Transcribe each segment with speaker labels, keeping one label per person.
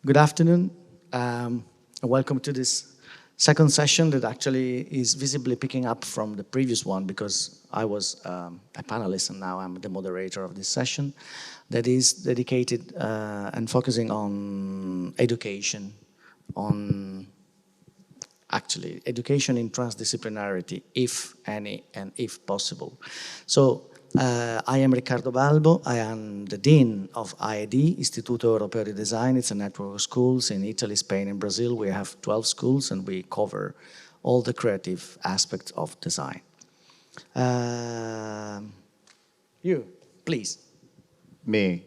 Speaker 1: Good afternoon, and welcome to this second session that actually is visibly picking up from the previous one because I was a panelist and now I'm the moderator of this session that is dedicated and focusing on education, on actually education in transdisciplinarity, if any and if possible. So I am Riccardo Balbo. I am the Dean of IED, Istituto Europeo di Design. It's a network of schools in Italy, Spain, and Brazil. We have 12 schools, and we cover all the creative aspects of design. You, please.
Speaker 2: Me.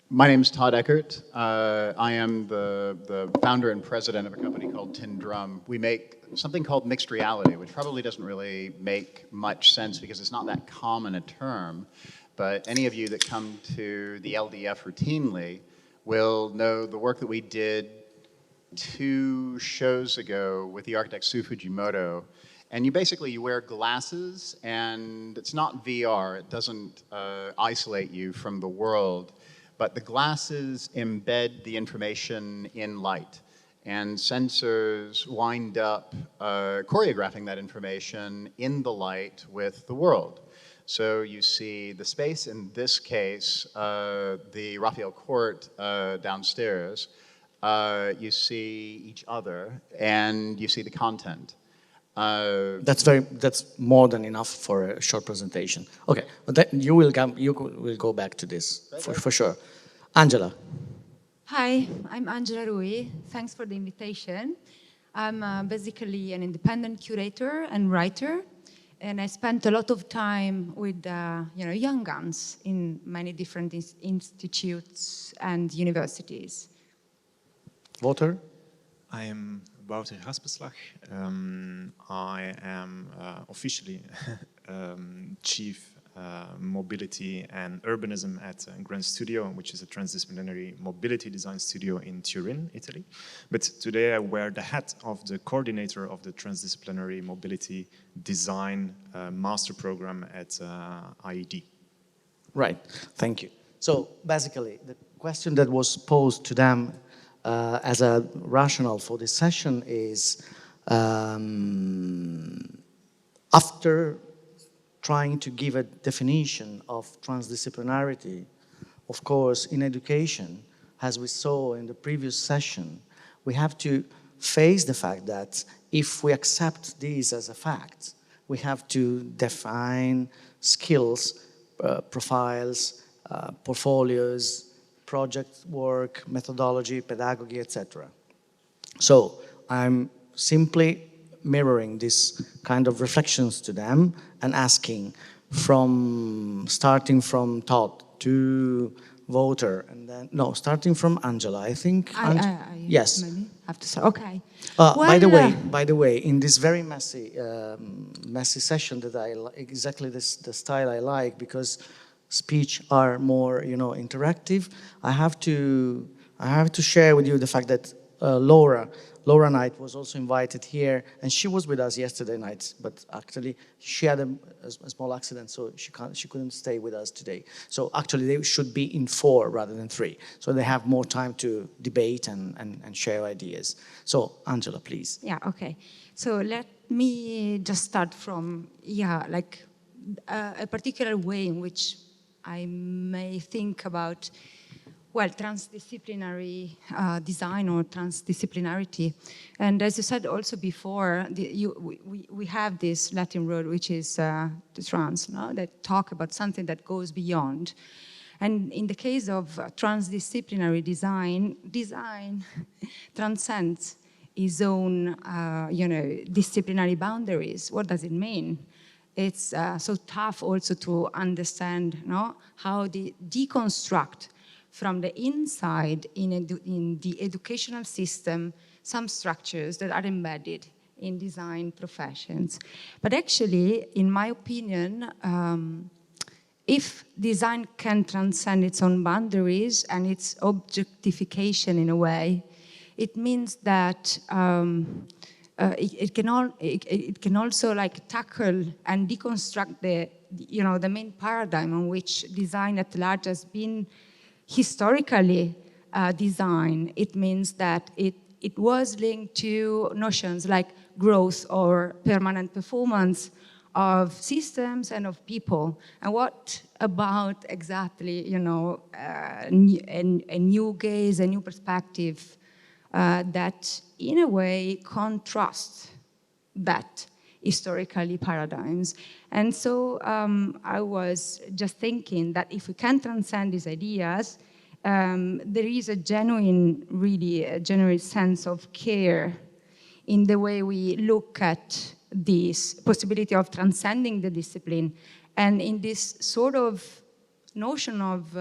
Speaker 2: My name is Todd Eckert. I am the founder and president of a company called Tin Drum. We make something called mixed reality, which probably doesn't really make much sense because it's not that common a term, but any of you that come to the LDF routinely will know the work that we did 2 shows ago with the architect Sue Fujimoto. And you wear glasses, and it's not VR, it doesn't isolate you from the world, but the glasses embed the information in light. And sensors wind up choreographing that information in the light with the world. So you see the space, in this case, the Raphael Court downstairs. You see each other, and you see the content.
Speaker 1: That's more than enough for a short presentation. Okay, but then you will go back to this for sure. Angela.
Speaker 3: Hi, I'm Angela Rui. Thanks for the invitation. I'm basically an independent curator and writer, and I spent a lot of time with young guns in many different institutes and universities.
Speaker 1: Wouter.
Speaker 4: I am Wouter Haspeslagh. I am officially Chief Mobility and Urbanism at Granstudio, which is a transdisciplinary mobility design studio in Turin, Italy. But today I wear the hat of the coordinator of the transdisciplinary mobility design master program at IED.
Speaker 1: Right, thank you. So basically, the question that was posed to them as a rationale for this session is after trying to give a definition of transdisciplinarity, of course, in education, as we saw in the previous session, we have to face the fact that if we accept this as a fact, we have to define skills, profiles, portfolios, project work, methodology, pedagogy, etc. So I'm simply mirroring this kind of reflections to them and asking starting from Todd to Wouter, and then, no, starting from Angela, I think. Yes.
Speaker 3: Maybe have to start. Okay.
Speaker 1: By the way, in this very messy session that exactly the style I like, because speech are more, interactive. I have to share with you the fact that Laura Knight was also invited here, and she was with us yesterday night, but actually she had a small accident, so she couldn't stay with us today. So actually they should be in 4 rather than 3, so they have more time to debate and share ideas. So Angela, please.
Speaker 3: Yeah, okay. So let me just start from, a particular way in which I may think about transdisciplinary design or transdisciplinarity. And as you said also before, we have this Latin word, which is the trans, no? That talk about something that goes beyond. And in the case of transdisciplinary design transcends its own, disciplinary boundaries. What does it mean? It's so tough also to understand, no? How they deconstruct from the inside in the educational system some structures that are embedded in design professions. But actually, in my opinion, if design can transcend its own boundaries and its objectification in a way, it means that it can also tackle and deconstruct the main paradigm on which design at large has been historically design, it means that it was linked to notions like growth or permanent performance of systems and of people. And what about exactly, you know, a new gaze, a new perspective that in a way contrasts that historically paradigms. And so I was just thinking that if we can transcend these ideas, there is a genuine, really a genuine sense of care in the way we look at this possibility of transcending the discipline, and in this sort of notion of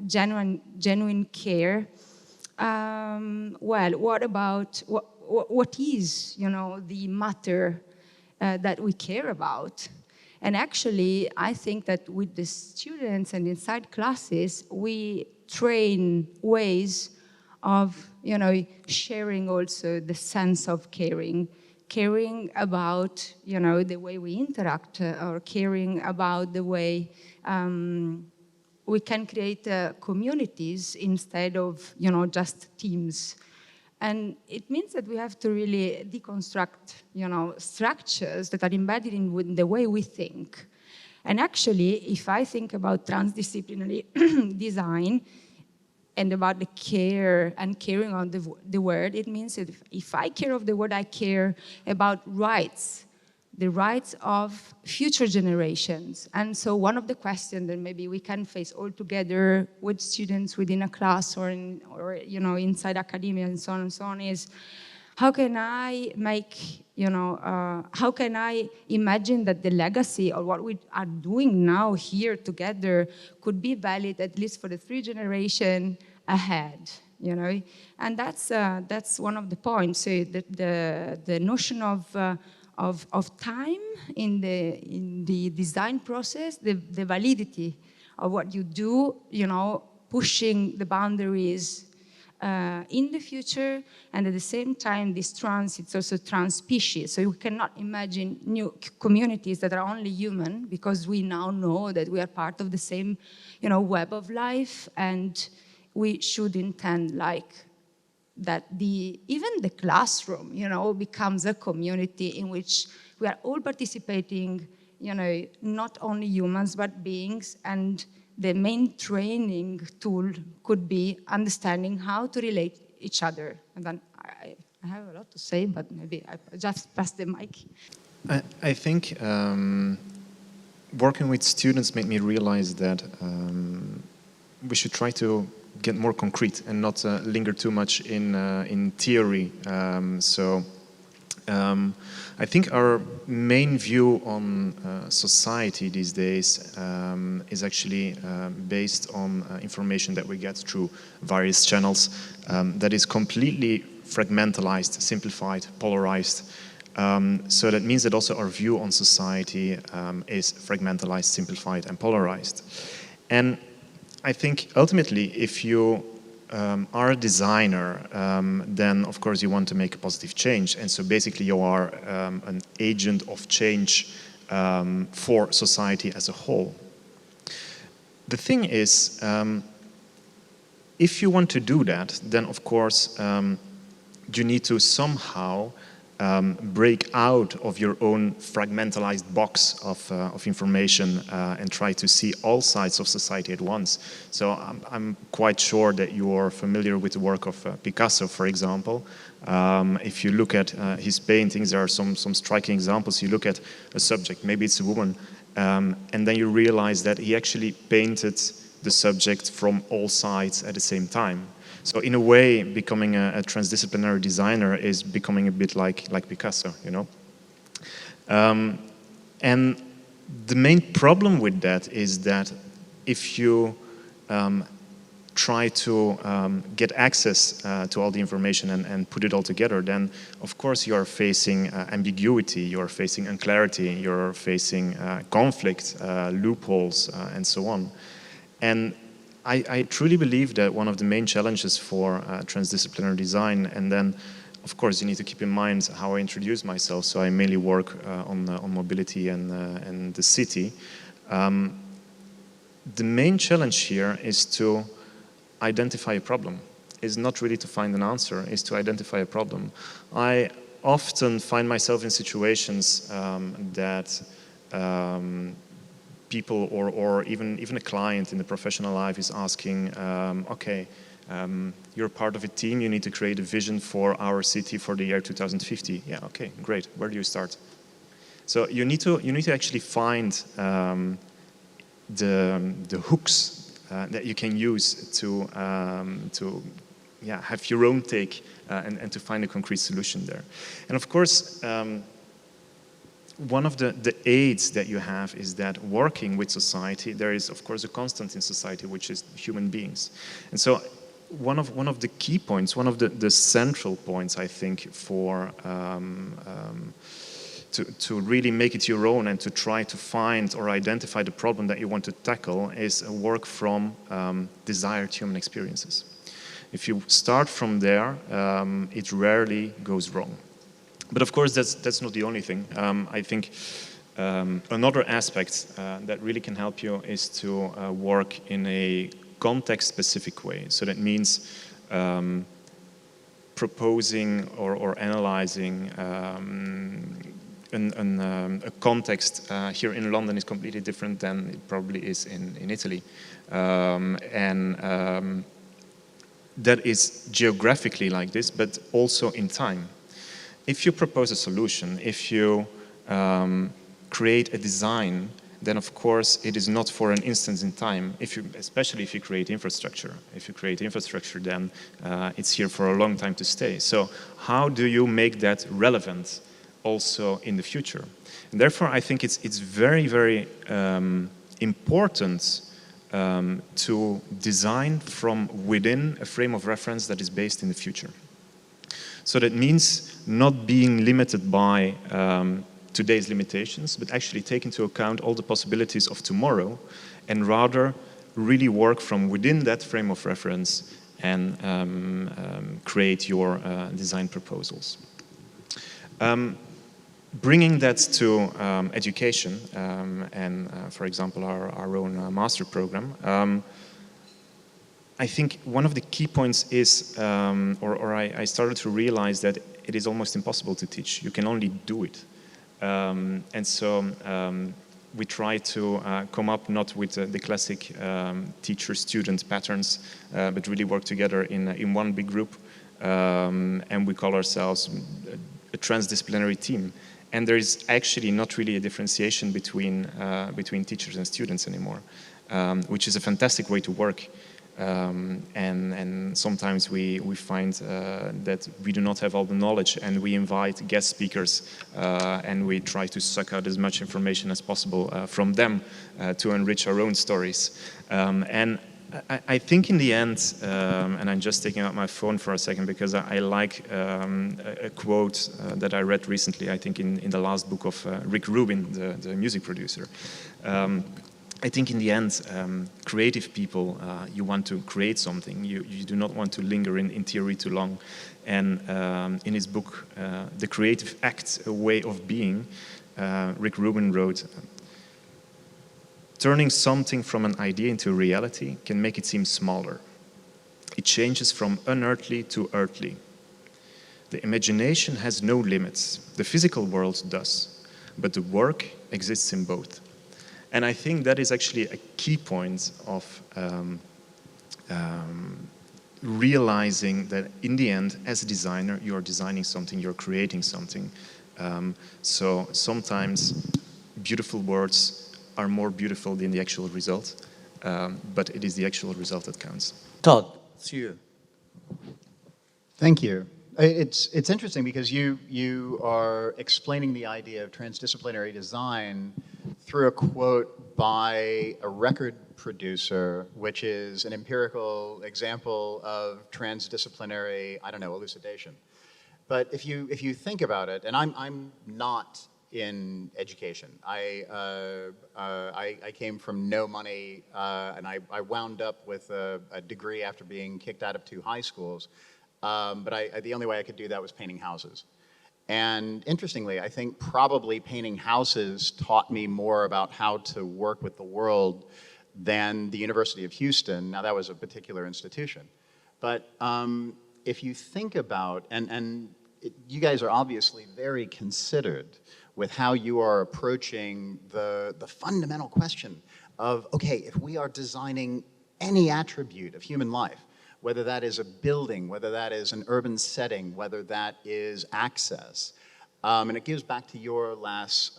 Speaker 3: genuine care. Well, what about what is, you know, the matter that we care about? And actually, I think that with the students and inside classes, we train ways of, you know, sharing also the sense of caring about, you know, the way we interact, or caring about the way we can create communities instead of, you know, just teams. And it means that we have to really deconstruct, you know, structures that are embedded in the way we think. And actually, if I think about transdisciplinary design and about the care and caring on the word, it means that if I care of the word, I care about rights, the rights of future generations. And so one of the questions that maybe we can face all together with students within a class or you know, inside academia and so on is, how can I make, you know, how can I imagine that the legacy of what we are doing now here together could be valid at least for the 3 generations ahead, you know? And that's one of the points. So the notion of time in the design process, the validity of what you do, you know, pushing the boundaries in the future, and at the same time, this it's also trans-species. So you cannot imagine new communities that are only human, because we now know that we are part of the same, you know, web of life, and we should intend like that even the classroom, you know, becomes a community in which we are all participating, you know, not only humans, but beings, and the main training tool could be understanding how to relate each other. And then I have a lot to say, but maybe I just pass the mic.
Speaker 4: I think working with students made me realize that we should try to get more concrete and not linger too much in theory. I think our main view on society these days is actually based on information that we get through various channels that is completely fragmentalized, simplified, polarized. So that means that also our view on society is fragmentalized, simplified, and polarized. And I think ultimately, if you are a designer, then of course you want to make a positive change. And so basically you are an agent of change for society as a whole. The thing is, if you want to do that, then of course you need to somehow break out of your own fragmentalized box of information and try to see all sides of society at once. So I'm quite sure that you are familiar with the work of Picasso, for example. If you look at his paintings, there are some striking examples. You look at a subject, maybe it's a woman, and then you realize that he actually painted the subject from all sides at the same time. So in a way, becoming a transdisciplinary designer is becoming a bit like Picasso, you know? And the main problem with that is that if you try to get access to all the information and put it all together, then of course you are facing ambiguity, you are facing unclarity, you're facing conflict, loopholes, and so on. And I truly believe that one of the main challenges for transdisciplinary design, and then of course you need to keep in mind how I introduce myself, so I mainly work on mobility and the city. The main challenge here is to identify a problem. Is not really to find an answer, is to identify a problem. I often find myself in situations that people or even a client in the professional life is asking, okay, you're part of a team, you need to create a vision for our city for the year 2050. Yeah, okay, great. Where do you start? So you need to actually find the hooks that you can use to have your own take and to find a concrete solution there. And of course, one of the aids that you have is that working with society, there is of course a constant in society, which is human beings. And so one of the key points, one of the central points, I think, for to really make it your own and to try to find or identify the problem that you want to tackle is a work from desired human experiences. If you start from there, it rarely goes wrong. But of course, that's not the only thing. I think another aspect that really can help you is to work in a context-specific way. So that means proposing or analyzing a context here in London is completely different than it probably is in Italy. That is geographically like this, but also in time. If you propose a solution, if you create a design, then of course it is not for an instance in time, especially if you create infrastructure. If you create infrastructure, then it's here for a long time to stay. So how do you make that relevant also in the future? And therefore, I think it's very, very important to design from within a frame of reference that is based in the future. So that means not being limited by today's limitations, but actually take into account all the possibilities of tomorrow, and rather really work from within that frame of reference and create your design proposals. Bringing that to education and, for example, our own master program, I think one of the key points is, I started to realize that it is almost impossible to teach. You can only do it. And so we try to come up not with the classic teacher-student patterns, but really work together in one big group. And we call ourselves a transdisciplinary team. And there is actually not really a differentiation between teachers and students anymore, which is a fantastic way to work. And sometimes we find that we do not have all the knowledge, and we invite guest speakers and we try to suck out as much information as possible from them to enrich our own stories. And I think in the end, and I'm just taking out my phone for a second because I like a quote that I read recently, I think in the last book of Rick Rubin, the music producer. I think in the end, creative people, you want to create something. You do not want to linger in theory too long. And in his book, The Creative Act, A Way of Being, Rick Rubin wrote, turning something from an idea into a reality can make it seem smaller. It changes from unearthly to earthly. The imagination has no limits. The physical world does. But the work exists in both. And I think that is actually a key point of realizing that in the end, as a designer, you're designing something, you're creating something. So sometimes beautiful words are more beautiful than the actual result, but it is the actual result that counts.
Speaker 1: Todd, it's you.
Speaker 2: Thank you. It's interesting because you are explaining the idea of transdisciplinary design through a quote by a record producer, which is an empirical example of transdisciplinary, I don't know, elucidation. But if you think about it, and I'm not in education. I came from no money, and I wound up with a degree after being kicked out of 2 high schools. But the only way I could do that was painting houses. And interestingly, I think probably painting houses taught me more about how to work with the world than the University of Houston. Now that was a particular institution. But if you think about, you guys are obviously very considered with how you are approaching the fundamental question of, okay, if we are designing any attribute of human life, whether that is a building, whether that is an urban setting, whether that is access, and it gives back to your last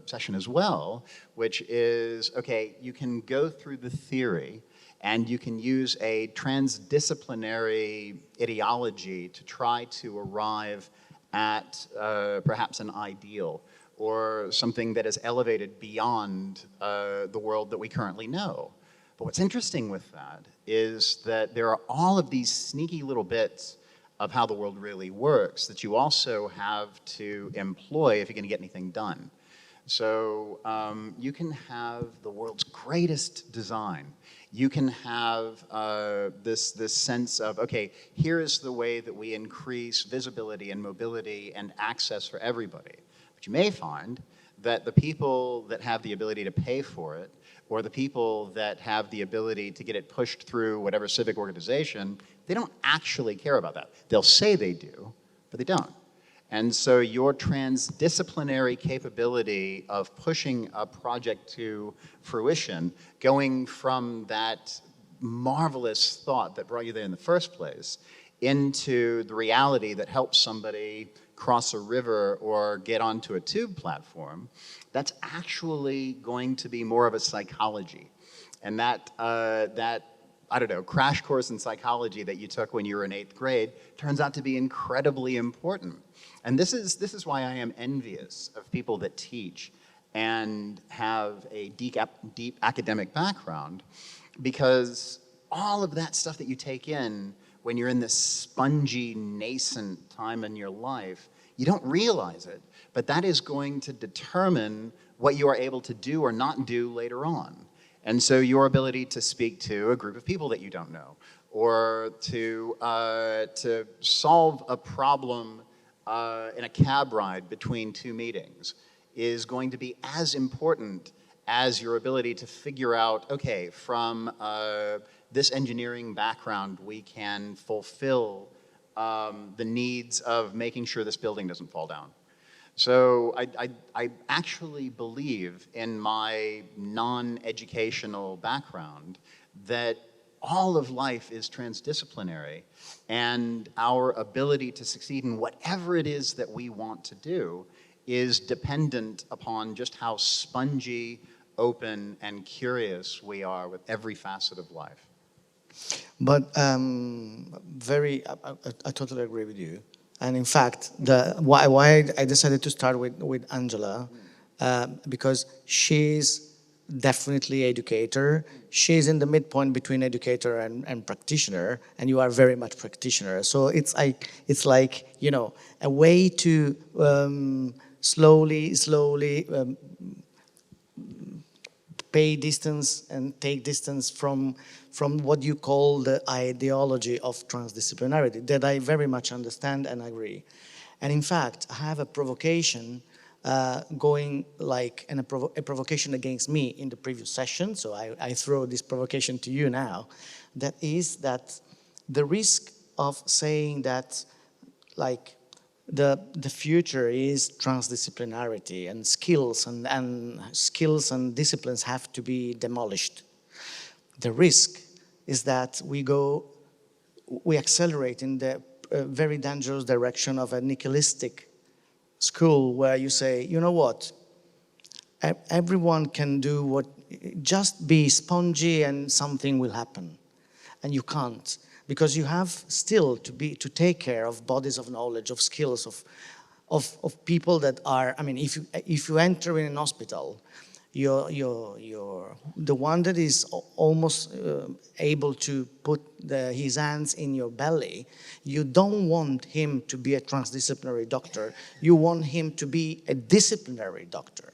Speaker 2: session as well, which is, okay, you can go through the theory and you can use a transdisciplinary ideology to try to arrive at perhaps an ideal or something that is elevated beyond the world that we currently know. But what's interesting with that is that there are all of these sneaky little bits of how the world really works that you also have to employ if you're going to get anything done. So you can have the world's greatest design. You can have this sense of, okay, here is the way that we increase visibility and mobility and access for everybody. But you may find that the people that have the ability to pay for it, or the people that have the ability to get it pushed through whatever civic organization, they don't actually care about that. They'll say they do, but they don't. And so your transdisciplinary capability of pushing a project to fruition, going from that marvelous thought that brought you there in the first place into the reality that helps somebody cross a river or get onto a tube platform, that's actually going to be more of a psychology. And that, I don't know, crash course in psychology that you took when you were in 8th grade turns out to be incredibly important. And this is why I am envious of people that teach and have a deep academic background, because all of that stuff that you take in when you're in this spongy, nascent time in your life, you don't realize it, but that is going to determine what you are able to do or not do later on. And so your ability to speak to a group of people that you don't know, or to solve a problem in a cab ride between two meetings, is going to be as important as your ability to figure out, okay, from this engineering background, we can fulfill the needs of making sure this building doesn't fall down. So I actually believe in my non-educational background that all of life is transdisciplinary, and our ability to succeed in whatever it is that we want to do is dependent upon just how spongy, open, and curious we are with every facet of life.
Speaker 1: But I totally agree with you. And in fact, why I decided to start with Angela, because she's definitely educator. She's in the midpoint between educator and practitioner, and you are very much practitioner. So it's like you know, a way to slowly pay distance and take distance from what you call the ideology of transdisciplinarity, that I very much understand and agree. And in fact, I have a provocation going like a provocation against me in the previous session, so I throw this provocation to you now. That is that the risk of saying that like the future is transdisciplinarity and skills and disciplines have to be demolished. The risk is that we accelerate in the very dangerous direction of a nihilistic school where you say, you know what, everyone can do what, just be spongy and something will happen. And you can't, because you have still to take care of bodies of knowledge, of skills, of people that are, I mean, if you enter in an hospital, you're the one that is almost able to put his hands in your belly. You don't want him to be a transdisciplinary doctor. You want him to be a disciplinary doctor.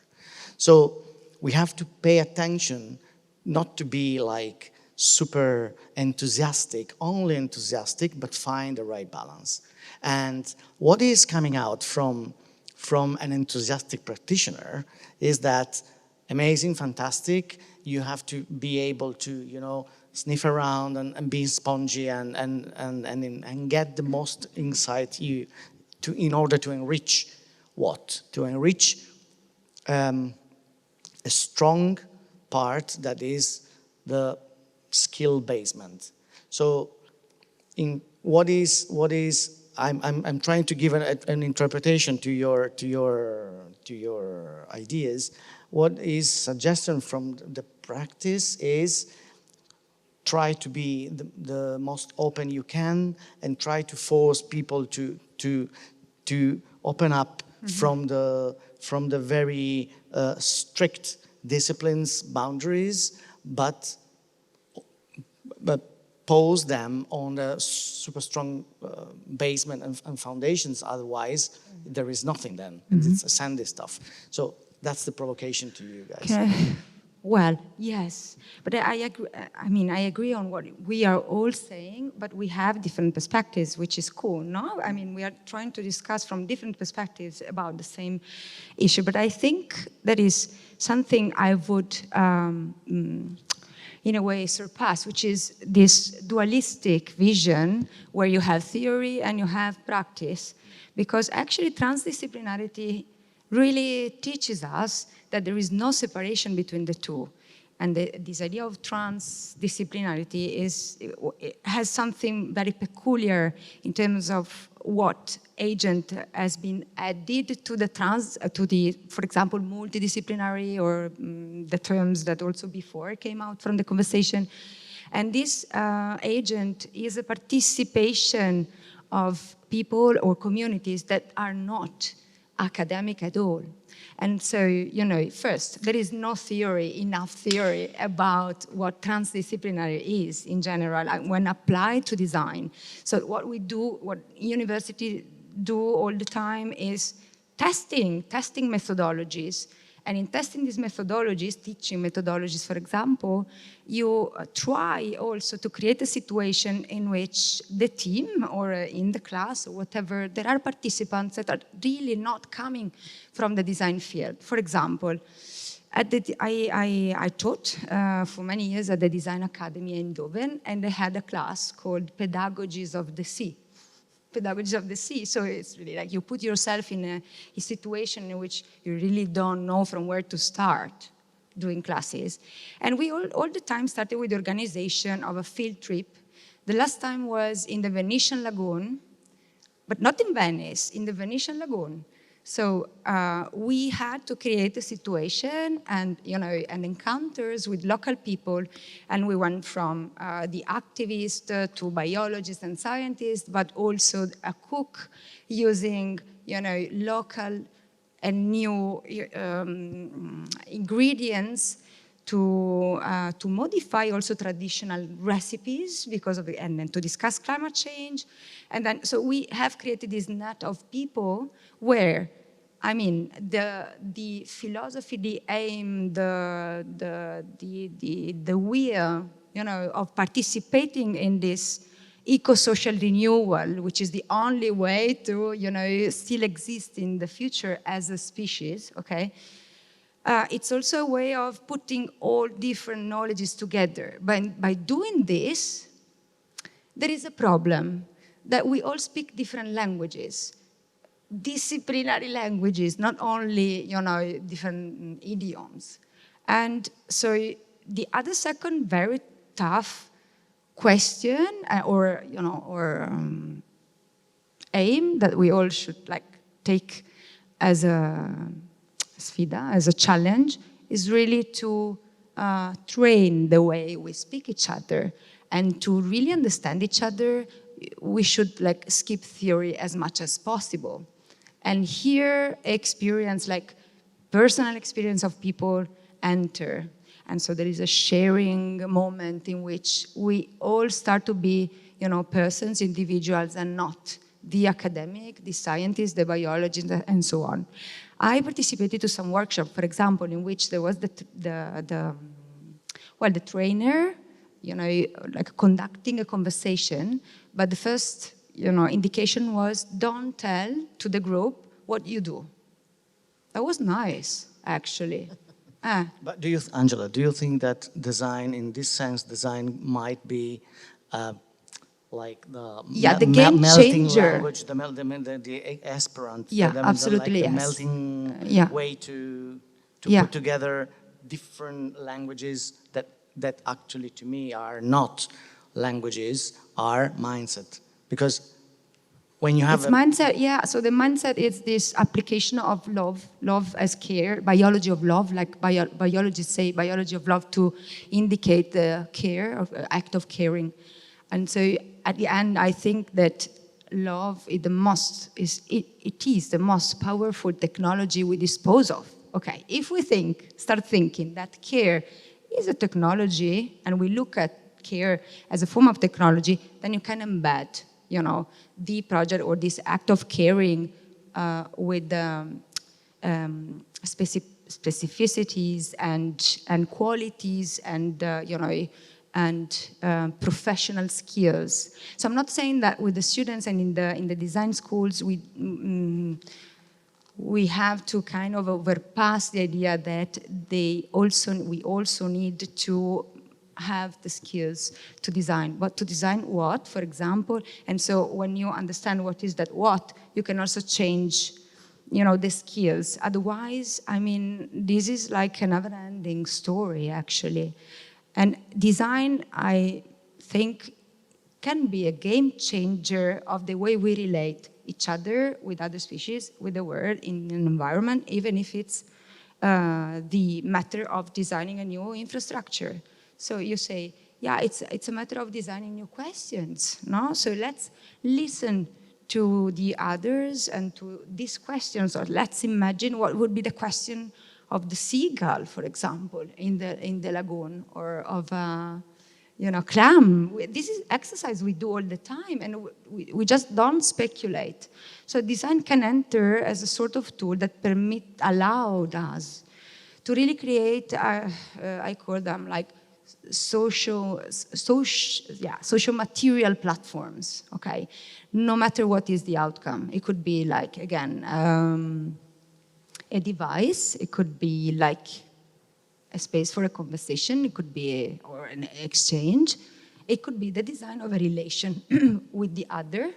Speaker 1: So we have to pay attention not to be like super enthusiastic, only enthusiastic, but find the right balance. And what is coming out from an enthusiastic practitioner is that amazing, fantastic, you have to be able to, you know, sniff around and be spongy and get the most insight in order to enrich what? To enrich a strong part that is the skill basement. So in what is I'm trying to give an interpretation to your ideas. What is suggestion from the practice is try to be the most open you can and try to force people to open up from the very strict disciplines boundaries, but pose them on the super strong basement and foundations. Otherwise, there is nothing then. It's sandy stuff. So that's the provocation to you guys.
Speaker 3: Okay. Well, yes, but I agree. I mean, I agree on what we are all saying, but we have different perspectives, which is cool, no? I mean, we are trying to discuss from different perspectives about the same issue, but I think that is something I would, in a way, surpass, which is this dualistic vision where you have theory and you have practice, because actually transdisciplinarity really teaches us that there is no separation between the two. And this idea of transdisciplinarity has something very peculiar in terms of what agent has been added to the for example, multidisciplinary, or the terms that also before came out from the conversation. And this agent is a participation of people or communities that are not academic at all. And so, you know, first, there is no enough theory about what transdisciplinary is in general when applied to design. So what we do, what universities do all the time is testing methodologies. And in testing these methodologies, teaching methodologies, for example, you try also to create a situation in which the team or in the class or whatever, there are participants that are really not coming from the design field. For example, I taught for many years at the Design Academy in Eindhoven, and they had a class called Pedagogies of the Sea. Pedagogy of the Sea. So it's really like you put yourself in a situation in which you really don't know from where to start doing classes. And we all the time started with the organization of a field trip. The last time was in the Venetian Lagoon, but not in Venice, in the Venetian Lagoon. So we had to create a situation and, you know, and encounters with local people. And we went from the activist to biologists and scientists, but also a cook using, you know, local and new ingredients to modify also traditional recipes because of and then to discuss climate change. And then, so we have created this net of people where, I mean, the philosophy, the aim, the will, you know, of participating in this eco-social renewal, which is the only way to, you know, still exist in the future as a species, okay? It's also a way of putting all different knowledges together. By doing this, there is a problem that we all speak different languages, disciplinary languages, not only, you know, different idioms. And so the other second very tough question or, you know, or aim that we all should like take as a sfida, as a challenge, is really to train the way we speak each other. And to really understand each other, we should like skip theory as much as possible. And here experience, like personal experience of people enter. And so there is a sharing moment in which we all start to be, you know, persons, individuals, and not the academic, the scientist, the biologist, and so on. I participated to some workshop, for example, in which there was the trainer, you know, like conducting a conversation, but the first, you know, indication was don't tell to the group what you do. That was nice, actually.
Speaker 1: But do you, Angela, do you think that design, in this sense, design might be like the,
Speaker 3: the game
Speaker 1: melting
Speaker 3: changer.
Speaker 1: language, the Esperanto,
Speaker 3: Yeah, absolutely,
Speaker 1: like the
Speaker 3: yes.
Speaker 1: melting way to put together different languages that actually, to me, are not languages, are mindset. Because when you have
Speaker 3: mindset, so the mindset is this application of love as care, biology of love, like biologists say, biology of love, to indicate the care, of act of caring. And so at the end, I think that love is it is the most powerful technology we dispose of. Okay, if we start thinking that care is a technology, and we look at care as a form of technology, then you can embed, the project or this act of caring with specificities and qualities and professional skills. So I'm not saying that with the students and in the design schools we have to kind of overpass the idea that we also need to have the skills to design. But to design what, for example? And so when you understand what is that what, you can also change, the skills. Otherwise, this is like a never-ending story, actually. And design, I think, can be a game changer of the way we relate each other with other species, with the world, in an environment, even if it's the matter of designing a new infrastructure. So you say, it's a matter of designing new questions, no? So let's listen to the others and to these questions, or let's imagine what would be the question of the seagull, for example, in the lagoon, or of clam. This is exercise we do all the time, and we just don't speculate. So design can enter as a sort of tool that allowed us to really create, I call them like social material platforms, okay? No matter what is the outcome. It could be like, again, a device. It could be like a space for a conversation. It could be or an exchange. It could be the design of a relation with the other,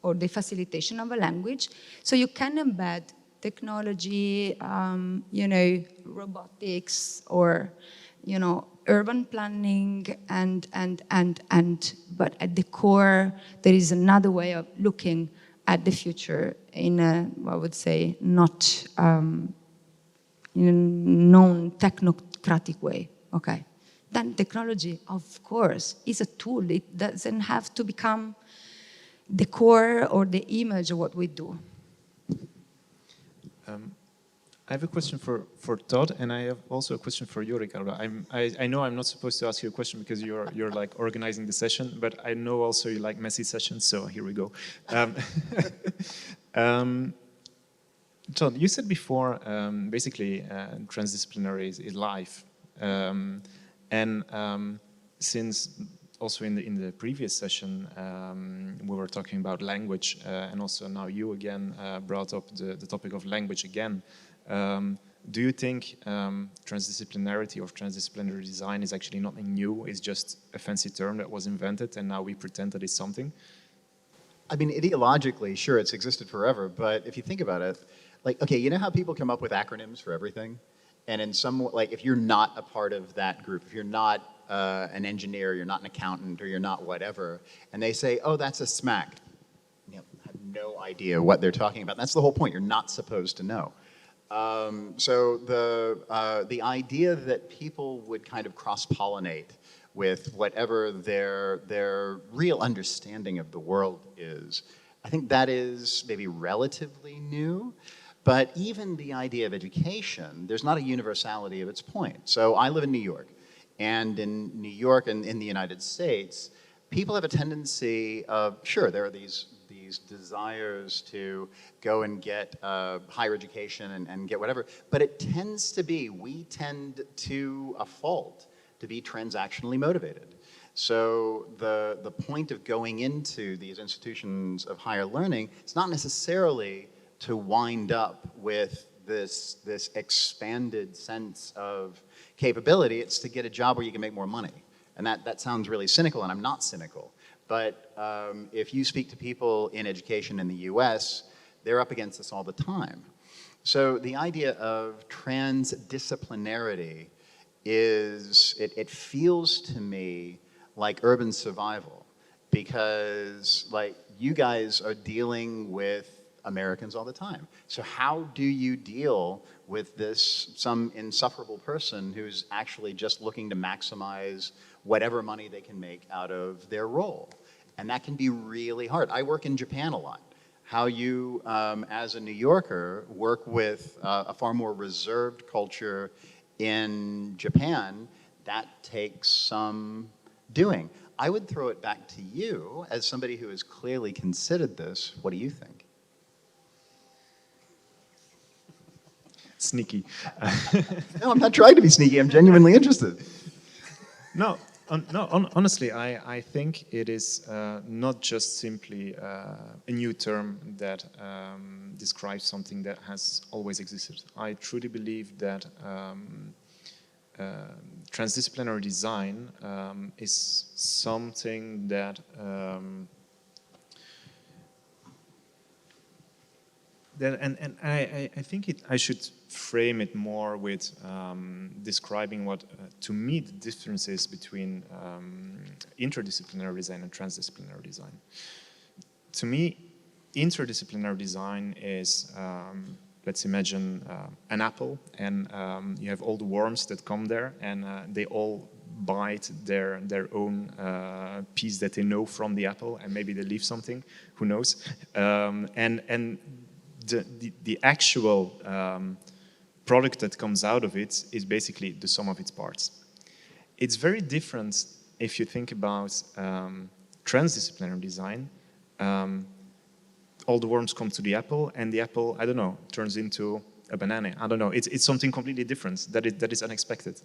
Speaker 3: or the facilitation of a language. So you can embed technology, robotics, or urban planning, but at the core there is another way of looking at the future in a, I would say, not in a non-technocratic way. Okay, then technology, of course, is a tool. It doesn't have to become the core or the image of what we do.
Speaker 4: I have a question for Todd, and I have also a question for you, Riccardo. I know I'm not supposed to ask you a question because you're like organizing the session, but I know also you like messy sessions, so here we go. Todd, you said before, basically, transdisciplinary is life, and since also in the previous session we were talking about language, and also now you again brought up the topic of language again. Do you think transdisciplinarity or transdisciplinary design is actually nothing new? It's just a fancy term that was invented and now we pretend that it's something?
Speaker 2: I mean, ideologically, sure, it's existed forever, but if you think about it, like, okay, you know how people come up with acronyms for everything? And in some, like, if you're not a part of that group, if you're not an engineer, you're not an accountant, or you're not whatever, and they say, oh, that's a SMAC. You know, have no idea what they're talking about. That's the whole point. You're not supposed to know. So the idea that people would kind of cross-pollinate with whatever their real understanding of the world is, I think that is maybe relatively new. But even the idea of education, there's not a universality of its point. So I live in New York, and in New York and in the United States, people have a tendency of, sure, there are these desires to go and get higher education and get whatever, but it tends to be, we tend to a fault to be transactionally motivated. So the point of going into these institutions of higher learning, it's not necessarily to wind up with this expanded sense of capability. It's to get a job where you can make more money. And that sounds really cynical, and I'm not cynical. But if you speak to people in education in the US, they're up against this all the time. So the idea of transdisciplinarity it feels to me like urban survival, because like you guys are dealing with Americans all the time. So how do you deal with some insufferable person who's actually just looking to maximize whatever money they can make out of their role? And that can be really hard. I work in Japan a lot. How you, as a New Yorker, work with a far more reserved culture in Japan, that takes some doing. I would throw it back to you as somebody who has clearly considered this. What do you think?
Speaker 4: Sneaky.
Speaker 2: No, I'm not trying to be sneaky. I'm genuinely interested.
Speaker 4: No, honestly, I think it is not just simply a new term that describes something that has always existed. I truly believe that transdisciplinary design is something that I think I should frame it more with describing what, to me, the difference is between interdisciplinary design and transdisciplinary design. To me, interdisciplinary design is, let's imagine an apple, and you have all the worms that come there, and they all bite their own piece that they know from the apple, and maybe they leave something, who knows, and the actual product that comes out of it is basically the sum of its parts. It's very different if you think about transdisciplinary design. All the worms come to the apple, and the apple, I don't know, turns into a banana. I don't know. It's something completely different that is unexpected.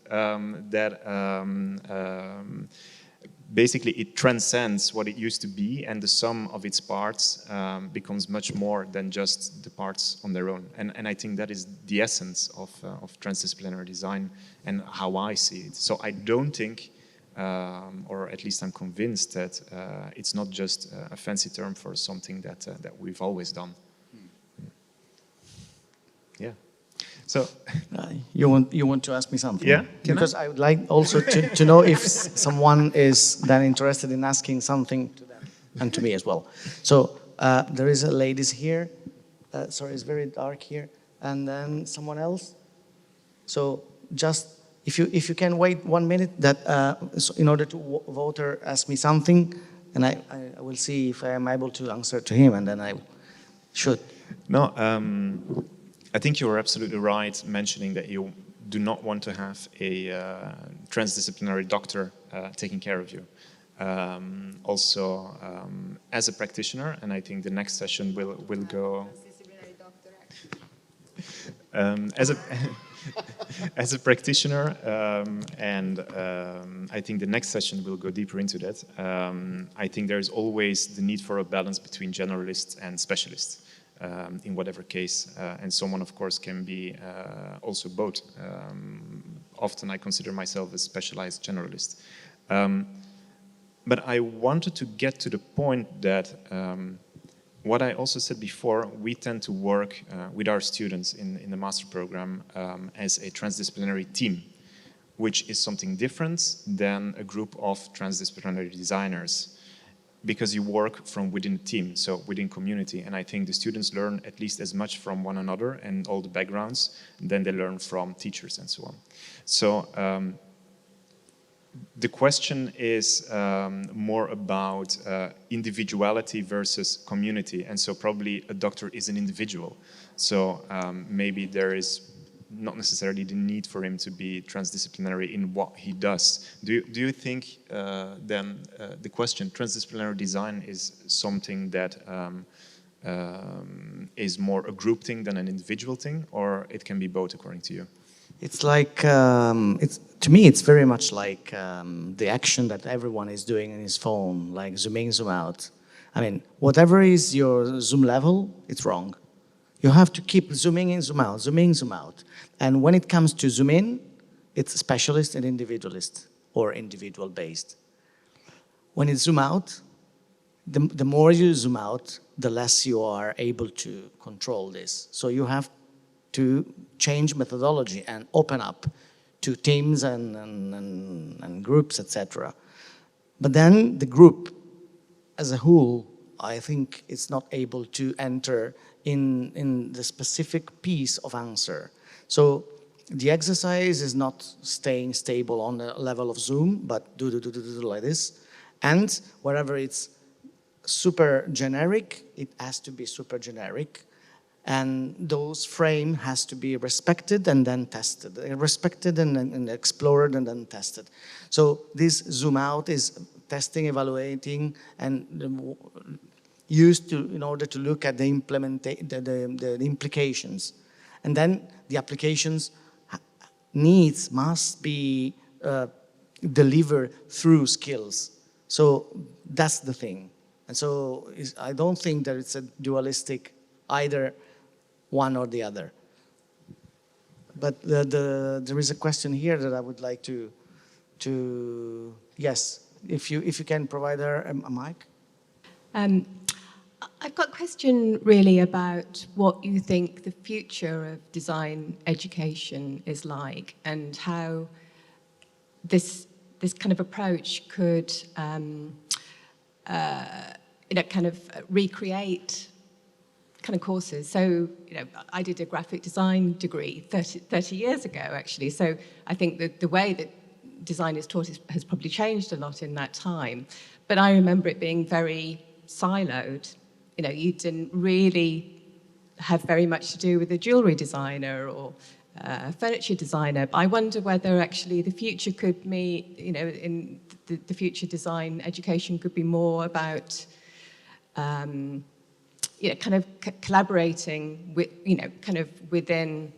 Speaker 4: Basically, it transcends what it used to be, and the sum of its parts becomes much more than just the parts on their own. And I think that is the essence of transdisciplinary design and how I see it. So I don't think, or at least I'm convinced that it's not just a fancy term for something that we've always done. Yeah. So
Speaker 1: you want to ask me something?
Speaker 4: Yeah.
Speaker 1: Because I would like also to know if someone is then interested in asking something to them and to me as well. So there is a ladies here. Sorry, it's very dark here, and then someone else. So just if you can wait 1 minute, that so in order to Wouter ask me something, and I will see if I am able to answer to him, and then I should.
Speaker 4: No. I think you are absolutely right mentioning that you do not want to have a transdisciplinary doctor taking care of you. Also, as a practitioner, and I think the next session will go... as a practitioner, and I think the next session will go deeper into that. I think there's always the need for a balance between generalists and specialists. In whatever case, and someone, of course, can be also both. Often I consider myself a specialized generalist. But I wanted to get to the point that what I also said before, we tend to work with our students in the master program as a transdisciplinary team, which is something different than a group of transdisciplinary designers, because you work from within a team, so within community. And I think the students learn at least as much from one another and all the backgrounds than they learn from teachers and so on. So the question is more about individuality versus community. And so probably a doctor is an individual. So maybe there is not necessarily the need for him to be transdisciplinary in what he does. Do you think then the question, transdisciplinary design is something that is more a group thing than an individual thing, or it can be both according to you?
Speaker 1: It's like, to me, it's very much like the action that everyone is doing in his phone, like zoom in, zoom out. I mean, whatever is your zoom level, it's wrong. You have to keep zooming in, zoom out, zoom in, zoom out. And when it comes to zoom in, it's specialist and individualist or individual based. When it zoom out, the more you zoom out, the less you are able to control this. So you have to change methodology and open up to teams and groups, etc. But then the group as a whole, I think it's not able to enter in the specific piece of answer. So the exercise is not staying stable on the level of Zoom, but do like this. And wherever it's super generic, it has to be super generic. And those frame has to be respected and then tested. Respected and explored and then tested. So this zoom out is testing, evaluating, and used to in order to look at the implications. And then the applications must be delivered through skills. So that's the thing. And so I don't think that it's a dualistic either one or the other. But there is a question here that I would like to yes, if you can provide her a mic.
Speaker 5: I've got a question really about what you think the future of design education is like and how this kind of approach could kind of recreate kind of courses. So, I did a graphic design degree 30 years ago, actually. So I think that the way that design is taught has probably changed a lot in that time. But I remember it being very siloed. You didn't really have very much to do with a jewellery designer or a furniture designer. But I wonder whether actually the future could be, in the future design education could be more about, kind of collaborating with, kind of within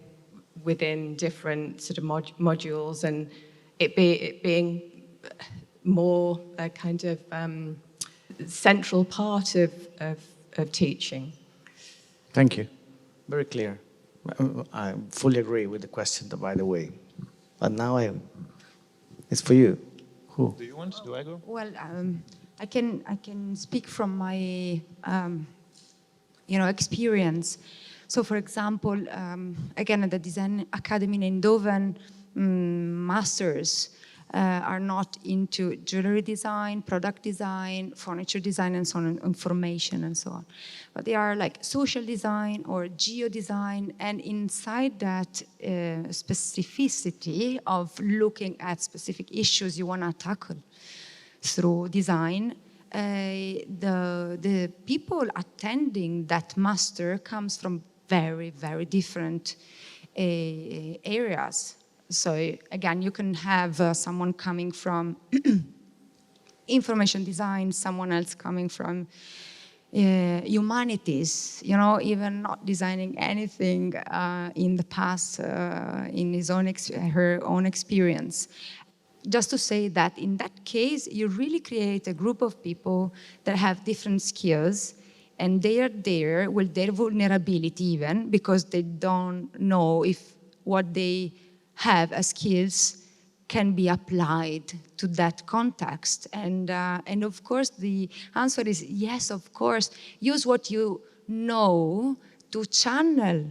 Speaker 5: different sort of modules, and it being more a kind of central part of teaching.
Speaker 1: Thank you. Very clear. I fully agree with the question, by the way. But now it's for you. Who?
Speaker 4: Do you want? Do I go?
Speaker 3: Well, I can speak from my experience. So, for example, again, at the Design Academy in Eindhoven, masters are not into jewelry design, product design, furniture design, and so on, information and so on. But they are like social design or geo design, and inside that specificity of looking at specific issues you want to tackle through design, the people attending that master comes from very, very different areas. So again, you can have someone coming from information design, someone else coming from humanities, even not designing anything in the past in her own experience. Just to say that in that case, you really create a group of people that have different skills, and they are there with their vulnerability even, because they don't know if what they have as skills can be applied to that context. And of course, the answer is yes, of course. Use what you know to channel,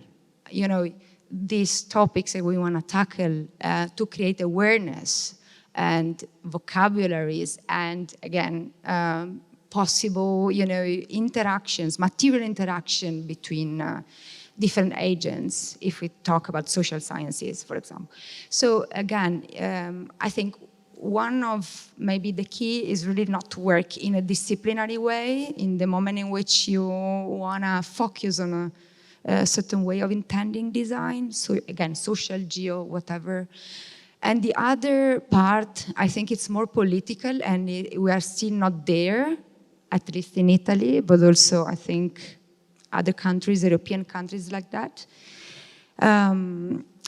Speaker 3: these topics that we want to tackle to create awareness and vocabularies and, again, possible, interactions, material interaction between different agents, if we talk about social sciences, for example. So again, I think one of maybe the key is really not to work in a disciplinary way in the moment in which you want to focus on a certain way of intending design. So again, social, geo, whatever. And the other part, I think it's more political, and we are still not there, at least in Italy, but also I think other countries, European countries like that.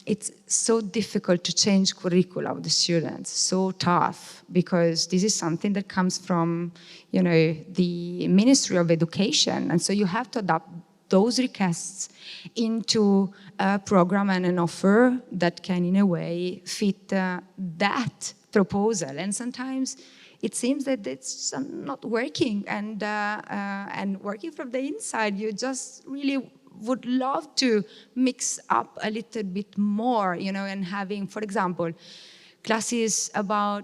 Speaker 3: It's so difficult to change curricula of the students, so tough, because this is something that comes from, the Ministry of Education, and so you have to adapt those requests into a program and an offer that can, in a way, fit that proposal. And sometimes it seems that it's not working, and working from the inside, you just really would love to mix up a little bit more, and having, for example, classes about,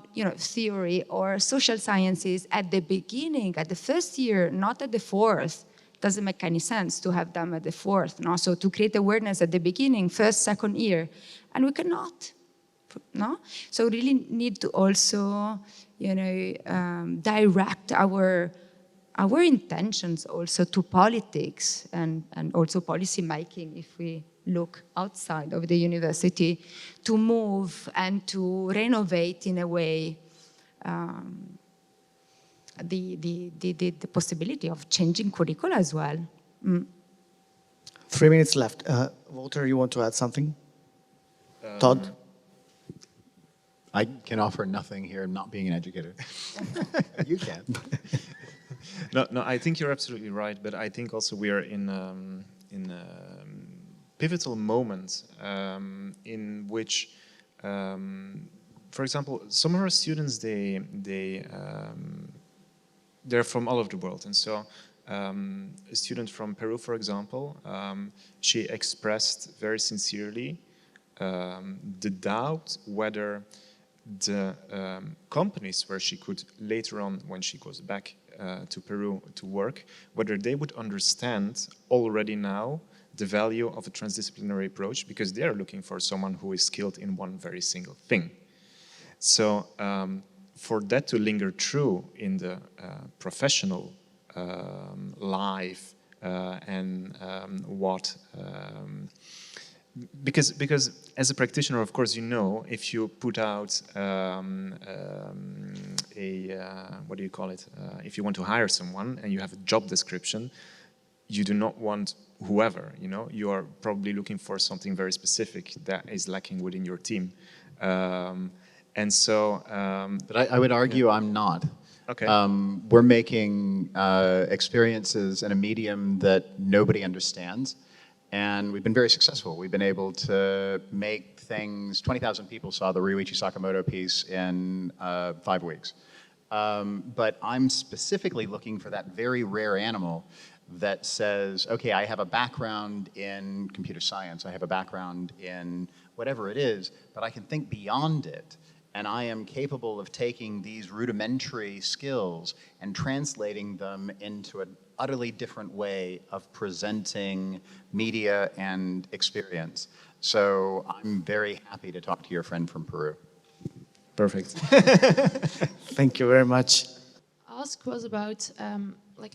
Speaker 3: theory or social sciences at the beginning, at the first year, not at the fourth. Doesn't make any sense to have them at the fourth, no? So to create awareness at the beginning, first, second year, and we cannot, no? So really need to also, direct our intentions also to politics and also policy making, if we look outside of the university, to move and to renovate in a way the possibility of changing curricula as well.
Speaker 1: 3 minutes left. Wouter, you want to add something? Todd?
Speaker 2: I can offer nothing here, not being an educator. You can.
Speaker 4: No, I think you're absolutely right, but I think also we are in pivotal moment in which, for example, some of our students, they're from all over the world. And so a student from Peru, for example, she expressed very sincerely the doubt whether the companies where she could later on, when she goes back to Peru to work, whether they would understand already now the value of a transdisciplinary approach, because they are looking for someone who is skilled in one very single thing. So for that to linger true in the professional life because as a practitioner, of course, if you put out what do you call it? If you want to hire someone and you have a job description, you do not want whoever, you are probably looking for something very specific that is lacking within your team. And so...
Speaker 2: but I would argue
Speaker 4: yeah.
Speaker 2: I'm not.
Speaker 4: Okay.
Speaker 2: We're making experiences in a medium that nobody understands. And we've been very successful. We've been able to make things, 20,000 people saw the Ryuichi Sakamoto piece in 5 weeks. But I'm specifically looking for that very rare animal that says, okay, I have a background in computer science, I have a background in whatever it is, but I can think beyond it. And I am capable of taking these rudimentary skills and translating them into an utterly different way of presenting media and experience. So I'm very happy to talk to your friend from Peru.
Speaker 1: Perfect. Thank you very much.
Speaker 6: Ask was about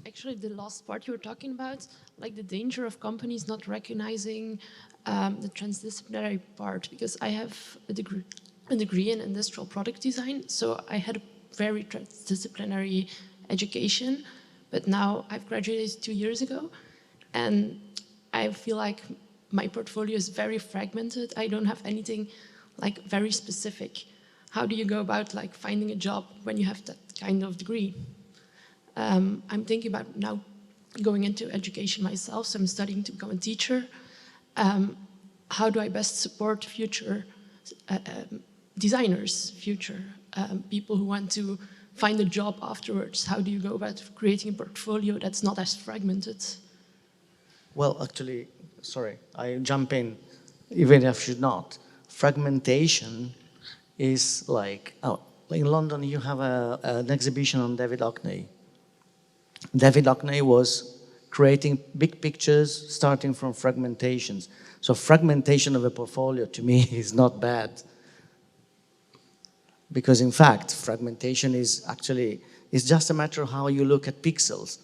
Speaker 6: actually the last part you were talking about, like the danger of companies not recognizing the transdisciplinary part, because I have a degree in industrial product design, so I had a very transdisciplinary education, but now I've graduated 2 years ago, and I feel like my portfolio is very fragmented. I don't have anything like very specific. How do you go about like finding a job when you have that kind of degree? I'm thinking about now going into education myself, so I'm studying to become a teacher. How do I best support future designers, future people who want to find a job afterwards? How do you go about creating a portfolio that's not as fragmented?
Speaker 1: Well, actually, sorry, I jump in, even if I should not. Fragmentation is like in London you have an exhibition on David Hockney. David Hockney was creating big pictures starting from fragmentations. So fragmentation of a portfolio to me is not bad. Because in fact, fragmentation is just a matter of how you look at pixels.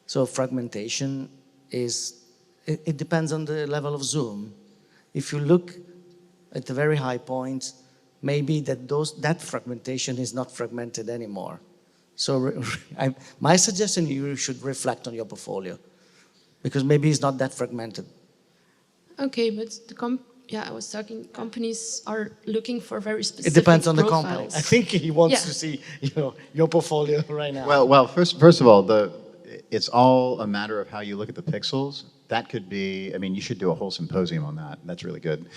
Speaker 1: So fragmentation it depends on the level of zoom. If you look at the very high point, maybe that fragmentation is not fragmented anymore. So my suggestion, you should reflect on your portfolio, because maybe it's not that fragmented.
Speaker 6: Okay, but I was talking, companies are looking for very specific
Speaker 1: It depends on
Speaker 6: profiles.
Speaker 1: the company. I think he wants to see your portfolio right now.
Speaker 2: Well, first of all, it's all a matter of how you look at the pixels. That could be, I mean, you should do a whole symposium on that. That's really good.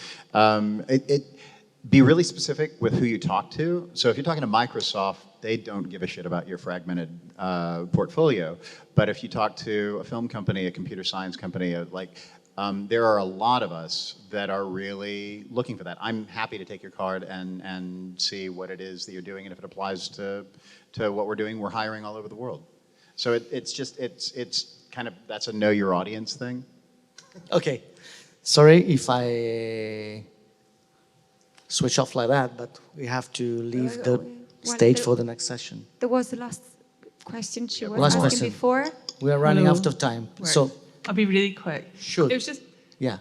Speaker 2: Be really specific with who you talk to. So if you're talking to Microsoft, they don't give a shit about your fragmented portfolio. But if you talk to a film company, a computer science company, there are a lot of us that are really looking for that. I'm happy to take your card and see what it is that you're doing, and if it applies to what we're doing. We're hiring all over the world. So it's kind of, that's a know your audience thing.
Speaker 1: Okay, sorry if I switch off like that, but we have to leave the stage for the next session.
Speaker 3: There was the last question she was
Speaker 1: Last
Speaker 3: asking
Speaker 1: question.
Speaker 3: before.
Speaker 1: We are running
Speaker 7: Hello.
Speaker 1: out of time.
Speaker 7: Right.
Speaker 1: So,
Speaker 7: I'll be really quick.
Speaker 1: Sure.
Speaker 7: It was just
Speaker 1: yeah.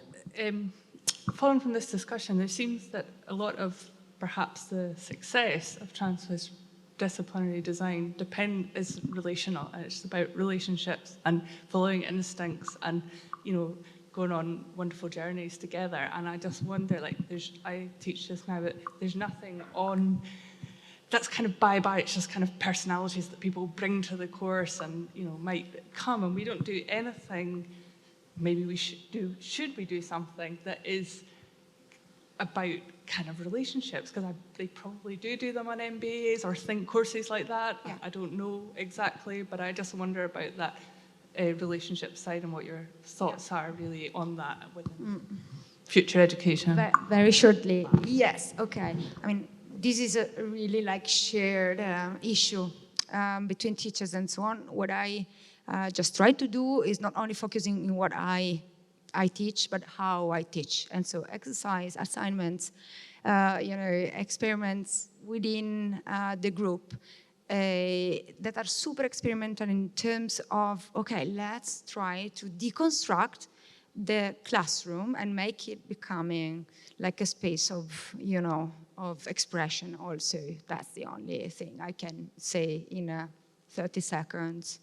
Speaker 7: following from this discussion, there seems that a lot of perhaps the success of transdisciplinary design is relational, and it's about relationships and following instincts and, you know, going on wonderful journeys together. And I just wonder, like, I teach this now, but there's nothing on that's kind of bye-bye. It's just kind of personalities that people bring to the course and, you know, might come, and we don't do anything. Maybe we should we do something that is about kind of relationships, because they probably do them on MBAs or think courses like that.
Speaker 3: Yeah.
Speaker 7: I don't know exactly, but I just wonder about that relationship side and what your thoughts are really on that within future education.
Speaker 3: Very shortly, yes, okay. I mean, this is a really like shared issue between teachers and so on. What I just try to do is not only focusing on what I teach, but how I teach. And so exercise, assignments, experiments within the group that are super experimental in terms of, okay, let's try to deconstruct the classroom and make it becoming like a space of, of expression also. That's the only thing I can say in 30 seconds.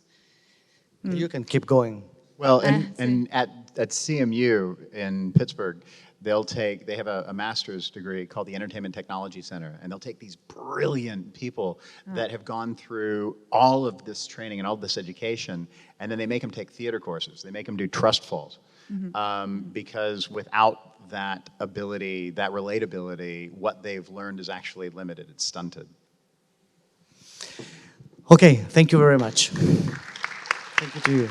Speaker 1: You can keep going.
Speaker 2: Well, and at CMU in Pittsburgh, they have a master's degree called the Entertainment Technology Center, and they'll take these brilliant people that have gone through all of this training and all of this education, and then they make them take theater courses. They make them do trust falls. Because without that ability, that relatability, what they've learned is actually limited. It's stunted.
Speaker 1: Okay, thank you very much. Thank you to you.